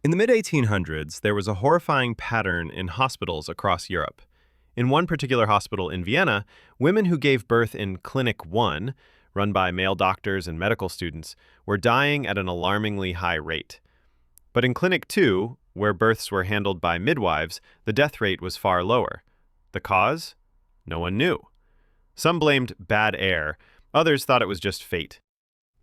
In the mid-1800s, there was a horrifying pattern in hospitals across Europe. In one particular hospital in Vienna, women who gave birth in Clinic 1, run by male doctors and medical students, were dying at an alarmingly high rate. But in Clinic 2, where births were handled by midwives, the death rate was far lower. The cause? No one knew. Some blamed bad air, others thought it was just fate.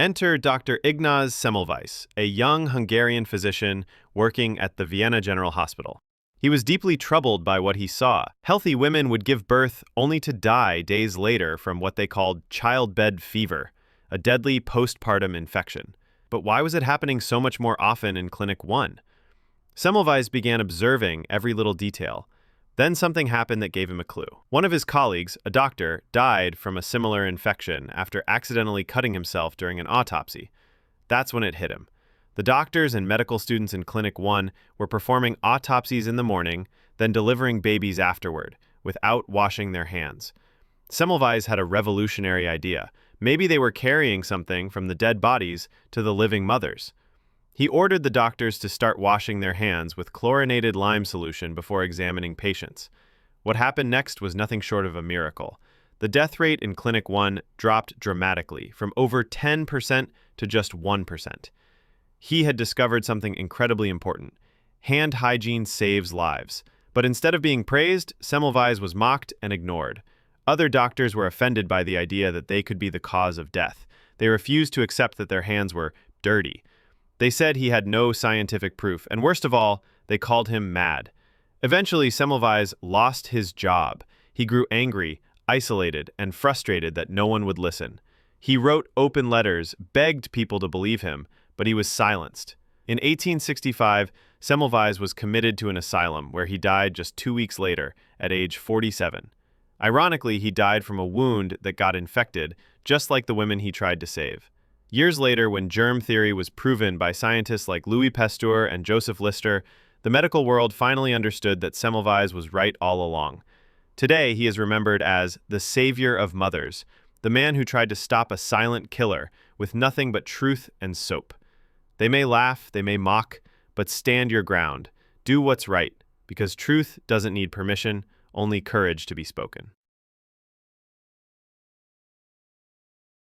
Enter Dr. Ignaz Semmelweis, a young Hungarian physician working at the Vienna General Hospital. He was deeply troubled by what he saw. Healthy women would give birth only to die days later from what they called childbed fever, a deadly postpartum infection. But why was it happening so much more often in Clinic 1? Semmelweis began observing every little detail. Then something happened that gave him a clue. One of his colleagues, a doctor, died from a similar infection after accidentally cutting himself during an autopsy. That's when it hit him. The doctors and medical students in Clinic 1 were performing autopsies in the morning, then delivering babies afterward, without washing their hands. Semmelweis had a revolutionary idea. Maybe they were carrying something from the dead bodies to the living mothers. He ordered the doctors to start washing their hands with chlorinated lime solution before examining patients. What happened next was nothing short of a miracle. The death rate in Clinic 1 dropped dramatically, from over 10% to just 1%. He had discovered something incredibly important. Hand hygiene saves lives. But instead of being praised, Semmelweis was mocked and ignored. Other doctors were offended by the idea that they could be the cause of death. They refused to accept that their hands were dirty. They said he had no scientific proof, and worst of all, they called him mad. Eventually, Semmelweis lost his job. He grew angry, isolated, and frustrated that no one would listen. He wrote open letters, begged people to believe him, but he was silenced. In 1865, Semmelweis was committed to an asylum where he died just 2 weeks later, at age 47. Ironically, he died from a wound that got infected, just like the women he tried to save. Years later, when germ theory was proven by scientists like Louis Pasteur and Joseph Lister, the medical world finally understood that Semmelweis was right all along. Today, he is remembered as the savior of mothers, the man who tried to stop a silent killer with nothing but truth and soap. They may laugh, they may mock, but stand your ground. Do what's right, because truth doesn't need permission, only courage to be spoken.